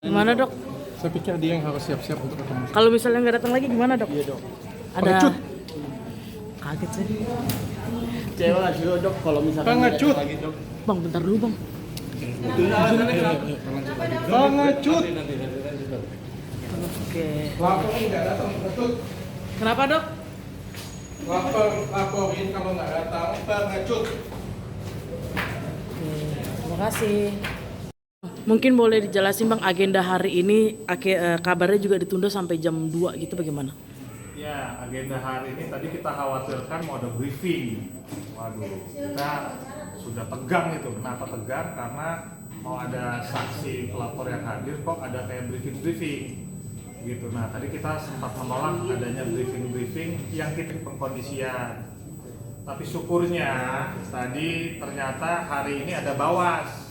Gimana dok? Saya pikir dia yang harus siap-siap untuk ketemu. Kalau misalnya nggak datang lagi gimana dok? Iya dok. Ada Pengecut. kaget sih. Kecewa lah sih dok kalau misalkan Pengecut. lagi dok. Bang bentar dulu bang. Pengecut. Oke. Laporin nggak datang pengecut. Kenapa dok? Laporin kalau nggak datang pengecut. Oke, terima kasih. Mungkin boleh dijelasin bang agenda hari ini kabarnya juga ditunda sampai jam 2 gitu bagaimana? Ya, agenda hari ini tadi kita khawatirkan mau ada briefing. Waduh, kita sudah tegang itu. Kenapa tegang? Karena mau ada saksi pelapor yang hadir, kok ada kayak briefing gitu. Nah, tadi kita sempat menolak adanya briefing yang titik pengkondisian. Tapi syukurnya tadi ternyata hari ini ada Bawas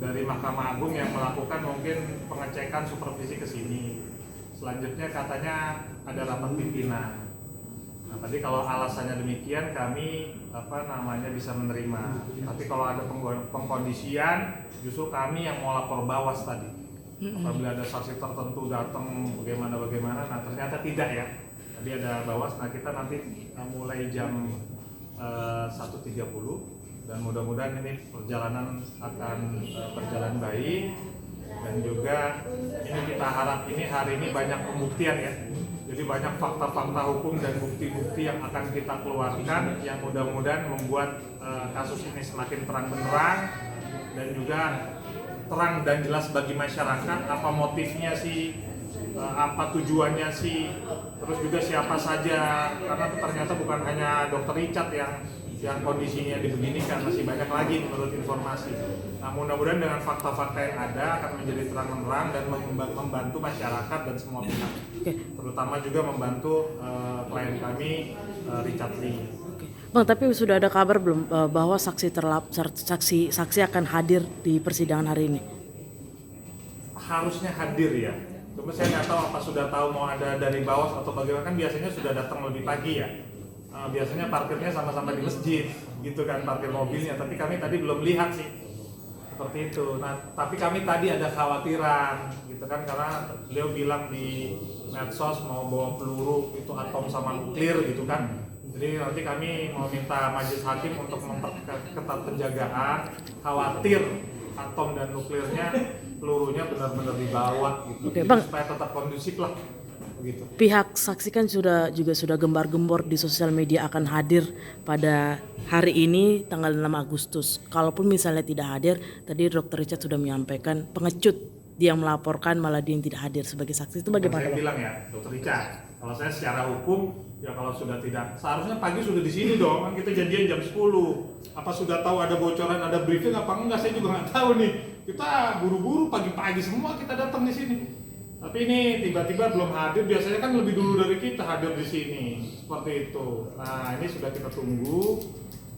dari Mahkamah Agung yang melakukan mungkin pengecekan supervisi ke sini. Selanjutnya katanya ada rapat pimpinan. Nah, tadi kalau alasannya demikian kami bisa menerima. Tapi kalau ada pengkondisian justru kami yang mau lapor Bawas tadi. Apabila ada saksi tertentu datang bagaimana, nah ternyata tidak ya. Tadi ada Bawas, nah kita nanti mulai jam 1.30 dan mudah-mudahan ini perjalanan akan berjalan baik. Dan juga ini kita harap ini hari ini banyak pembuktian ya. Jadi banyak fakta-fakta hukum dan bukti-bukti yang akan kita keluarkan yang mudah-mudahan membuat kasus ini semakin terang benderang dan juga terang dan jelas bagi masyarakat apa motifnya sih, apa tujuannya sih, terus juga siapa saja, karena ternyata bukan hanya Dokter Richard yang kondisinya dibeginikan, masih banyak lagi menurut informasi. Nah, mudah-mudahan dengan fakta-fakta yang ada akan menjadi terang benderang dan membantu masyarakat dan semua pihak. Terutama juga membantu klien kami Richard Lee. Bang, tapi sudah ada kabar belum bahwa saksi akan hadir di persidangan hari ini? Harusnya hadir ya. Cuma saya nggak tahu apa sudah tahu mau ada dari Bawas atau bagaimana, kan biasanya sudah datang lebih pagi ya. Biasanya parkirnya sama-sama di masjid gitu kan, parkir mobilnya, tapi kami tadi belum lihat sih seperti itu. Nah, tapi kami tadi ada khawatiran gitu kan, karena beliau bilang di medsos mau bawa peluru itu atom sama nuklir gitu kan. Jadi nanti kami mau minta majelis hakim untuk memperketat penjagaan, khawatir atom dan nuklirnya, pelurunya benar-benar dibawa gitu. Oke, Jadi Bang. supaya tetap kondusif lah begitu. Pihak saksi kan sudah gembar-gembor di sosial media akan hadir pada hari ini tanggal 6 Agustus. Kalaupun misalnya tidak hadir, tadi Dr. Richard sudah menyampaikan pengecut dia melaporkan malah dia yang tidak hadir sebagai saksi, itu bagaimana? Saya bilang ya, Dr. Richard, kalau saya secara hukum ya kalau sudah tidak, seharusnya pagi sudah di sini dong, kan kita janjian jam 10. Apa sudah tahu ada bocoran, ada briefing apa enggak, saya juga nggak tahu nih. Kita buru-buru pagi-pagi semua kita datang di sini. Tapi ini tiba-tiba belum hadir, biasanya kan lebih dulu dari kita hadir di sini, seperti itu. Nah, ini sudah kita tunggu,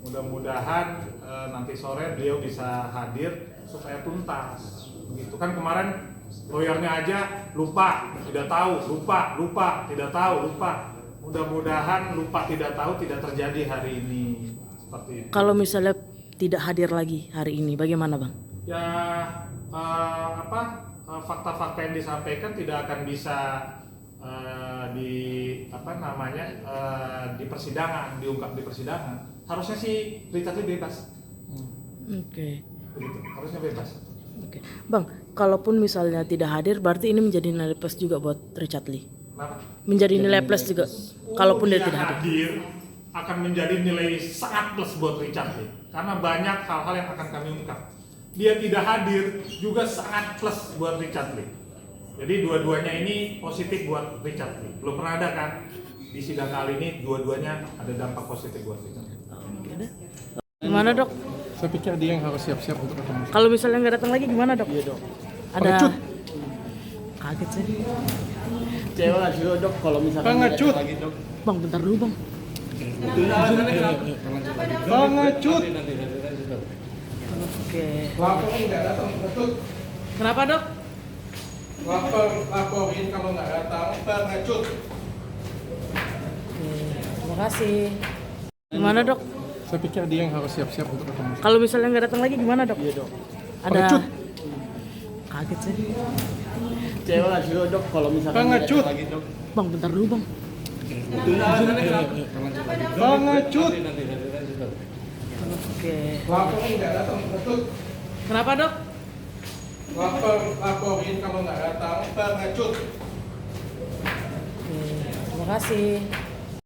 mudah-mudahan nanti sore beliau bisa hadir supaya tuntas. Begitu kan, kemarin lawyernya aja lupa, tidak tahu, lupa, tidak tahu, lupa. Mudah-mudahan lupa tidak tahu tidak terjadi hari ini, seperti itu. Kalau misalnya tidak hadir lagi hari ini, bagaimana bang? Ya fakta-fakta yang disampaikan tidak akan bisa di persidangan, diungkap di persidangan. Harusnya sih Richard Lee bebas. Oke. Begitu, harusnya bebas. Oke. Bang, kalaupun misalnya tidak hadir, berarti ini menjadi nilai plus juga buat Richard Lee. Kenapa? Menjadi nilai plus juga, kalaupun dia tidak hadir. Akan menjadi nilai sangat plus buat Richard Lee, karena banyak hal-hal yang akan kami ungkap. Dia tidak hadir juga sangat plus buat Richard Lee. Jadi dua-duanya ini positif buat Richard Lee. Belum pernah ada kan di sidang kali ini dua-duanya ada dampak positif buat Richard Lee. Gimana dok? Saya pikir dia yang harus siap-siap untuk ketemu. Kalau misalnya nggak datang lagi gimana dok? Iya dok. Ada Pengecut. kaget sih. Kecewa lah sih dok kalau misalkan Pengecut. lagi dok. Bang bentar dulu bang. Pengecut. Oke. Laporin nggak datang pengecut. Kenapa dok? Laporin kalau nggak datang pengecut. Oke, terima kasih. Gimana dok? Saya pikir dia yang harus siap-siap untuk ketemu. Kalau misalnya nggak datang lagi gimana dok? Iya dok. Ada Pengecut. Kaget sih. Kecewa nggak sih lo dok kalau misalkan Pengecut. nggak ada lagi dok? Bang, bentar dulu bang. Pengecut. Oke. Laporin nggak datang pengecut. Kenapa dok? Laporin kalau nggak datang pengecut. Oke, terima kasih.